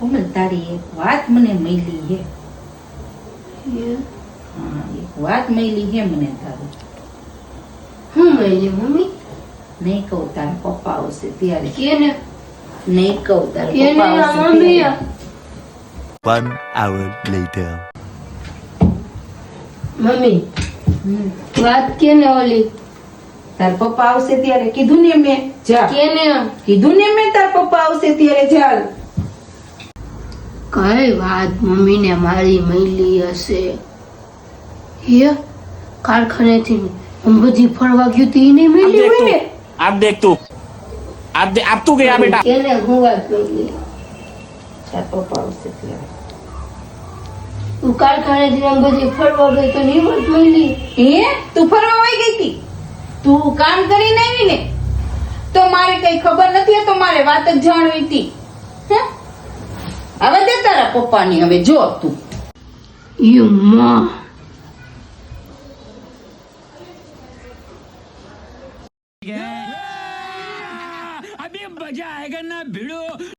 કોમલ તારી એક વાત મને મળી હે. હે? હા, એક વાત મળી હે મને તારું. હું મળી મમ્મી? નહીં કહું, તારા પપ્પા આવશે ત્યારે. કેને? નહીં કહું, તારા કેને પપ્પા આવશે મમ્મી? ત્યારે. 1 hour later. મમ્મી હમ. વાત કેને ઓલી? તારા પપ્પા આવશે ત્યારે કીધું ને મેં. જા. કેને? કીધું ને મેં તારા પપ્પા આવશે ત્યારે ચાલ. કઈ વાત મમ્મીને મારી મળી હશે? હે? કારખાનેથી અંબાજી ફરવા ગયું તી નહીં મળી હોય ને? अब देख तू अब तू गया बेटा કેને હું વાત મળી? તારા પપ્પા આવશે ત્યારે. તું કારખાનેથી અંબાજી ફરવા ગઈ તો નહીં વાત મળી? હે? તું ફરવા વઈ ગઈ તી? તું કામ કરીને આવી ને તો મારે કઈ ખબર નથી, તો મારે વાત જ જાણવી હતી. હે? હવે દે તારા પપ્પાની, હવે જો તું. યે માં अभी मजा आएगा ना भिड़ो